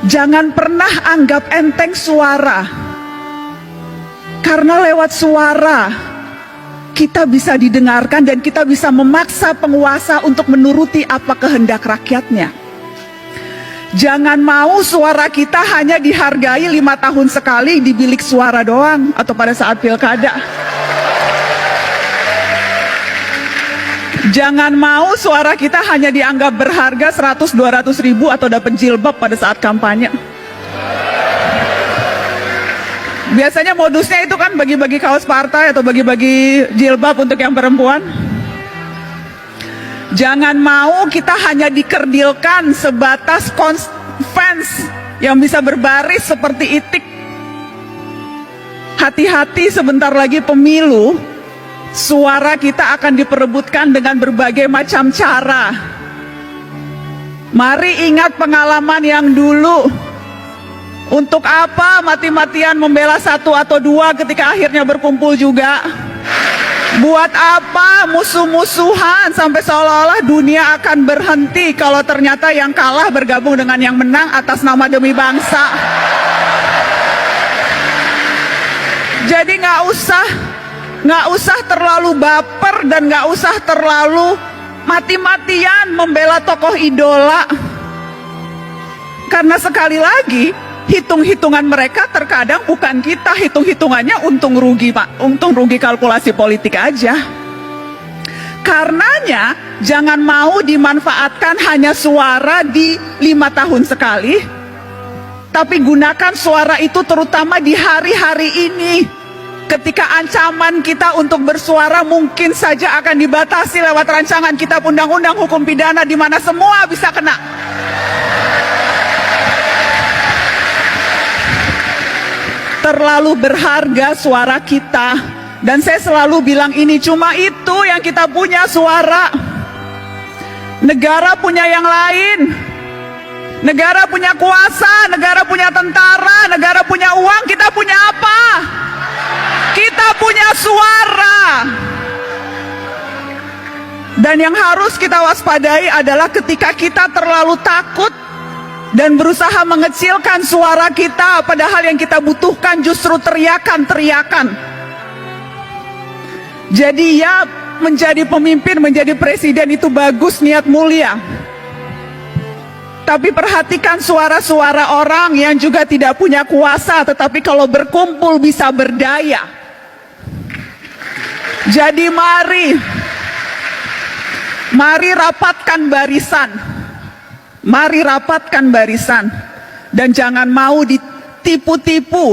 Jangan pernah anggap enteng suara, karena lewat suara kita bisa didengarkan dan kita bisa memaksa penguasa untuk menuruti apa kehendak rakyatnya. Jangan mau suara kita hanya dihargai 5 tahun sekali di bilik suara doang atau pada saat pilkada. Jangan mau suara kita hanya dianggap berharga 100-200 ribu atau dapat jilbab pada saat kampanye. Biasanya modusnya itu kan bagi-bagi kaos partai atau bagi-bagi jilbab untuk yang perempuan. Jangan mau kita hanya dikerdilkan sebatas fans yang bisa berbaris seperti itik. Hati-hati, sebentar lagi pemilu, suara kita akan diperebutkan dengan berbagai macam cara. Mari ingat pengalaman yang dulu. Untuk apa mati-matian membela 1 atau 2 ketika akhirnya berkumpul juga? Buat apa musuh-musuhan sampai seolah-olah dunia akan berhenti kalau ternyata yang kalah bergabung dengan yang menang atas nama demi bangsa? Jadi nggak usah terlalu baper dan nggak usah terlalu mati-matian membela tokoh idola. Karena sekali lagi, hitung-hitungan mereka terkadang bukan kita, hitung-hitungannya untung rugi, Pak. Untung rugi kalkulasi politik aja. Karenanya jangan mau dimanfaatkan hanya suara di 5 tahun sekali, tapi gunakan suara itu terutama di hari-hari ini, ketika ancaman kita untuk bersuara mungkin saja akan dibatasi lewat rancangan kitab undang-undang hukum pidana di mana semua bisa kena. Terlalu berharga suara kita, dan saya selalu bilang ini, cuma itu yang kita punya, suara. Negara punya yang lain. Negara punya kuasa, negara punya tentara, negara punya uang. Kita punya apa? Kita punya suara. Dan yang harus kita waspadai adalah ketika kita terlalu takut dan berusaha mengecilkan suara kita, padahal yang kita butuhkan justru teriakan-teriakan. Jadi ya, menjadi pemimpin, menjadi presiden itu bagus, niat mulia. Tapi perhatikan suara-suara orang yang juga tidak punya kuasa, tetapi kalau berkumpul bisa berdaya. Jadi mari rapatkan barisan. Mari rapatkan barisan dan jangan mau ditipu-tipu.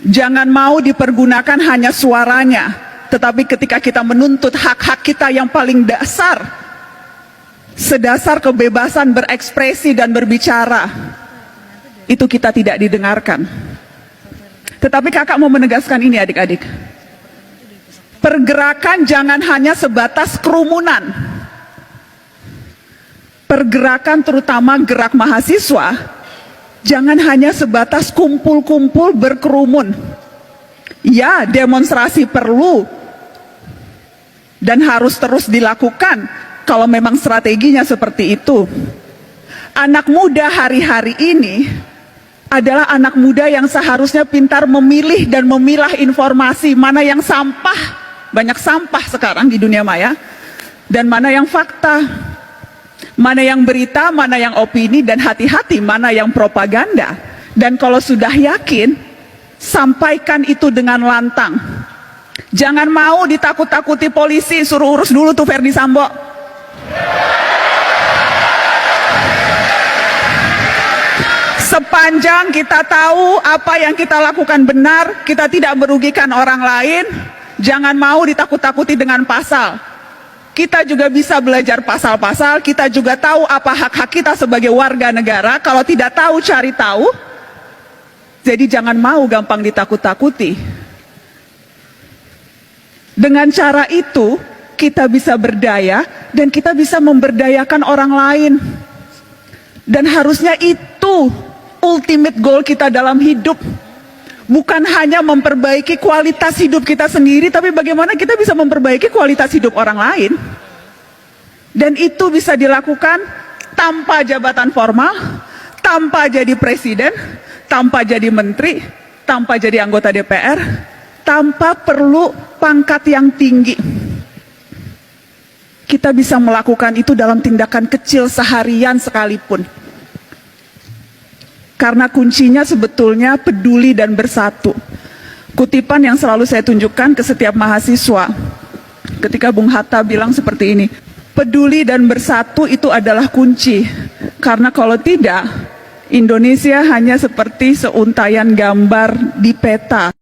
Jangan mau dipergunakan hanya suaranya, tetapi ketika kita menuntut hak-hak kita yang paling dasar, sedasar kebebasan berekspresi dan berbicara, itu kita tidak didengarkan. Tetapi kakak mau menegaskan ini, adik-adik. Pergerakan jangan hanya sebatas kerumunan. Pergerakan terutama gerak mahasiswa jangan hanya sebatas kumpul-kumpul berkerumun. Ya, demonstrasi perlu dan harus terus dilakukan kalau memang strateginya seperti itu. Anak muda hari-hari ini adalah anak muda yang seharusnya pintar memilih dan memilah informasi, mana yang sampah, banyak sampah sekarang di dunia maya, dan mana yang fakta. Mana yang berita, mana yang opini, dan hati-hati mana yang propaganda. Dan kalau sudah yakin, sampaikan itu dengan lantang. Jangan mau ditakut-takuti polisi, suruh urus dulu tuh Verdi Sambo. Sepanjang kita tahu apa yang kita lakukan benar, kita tidak merugikan orang lain, jangan mau ditakut-takuti dengan pasal. Kita juga bisa belajar pasal-pasal, kita juga tahu apa hak-hak kita sebagai warga negara. Kalau tidak tahu, cari tahu. Jadi jangan mau gampang ditakut-takuti. Dengan cara itu, kita bisa berdaya dan kita bisa memberdayakan orang lain. Dan harusnya itu ultimate goal kita dalam hidup. Bukan hanya memperbaiki kualitas hidup kita sendiri, tapi bagaimana kita bisa memperbaiki kualitas hidup orang lain. Dan itu bisa dilakukan tanpa jabatan formal, tanpa jadi presiden, tanpa jadi menteri, tanpa jadi anggota DPR, tanpa perlu pangkat yang tinggi. Kita bisa melakukan itu dalam tindakan kecil seharian sekalipun. Karena kuncinya sebetulnya peduli dan bersatu. Kutipan yang selalu saya tunjukkan ke setiap mahasiswa ketika Bung Hatta bilang seperti ini, peduli dan bersatu itu adalah kunci. Karena kalau tidak, Indonesia hanya seperti seuntaian gambar di peta.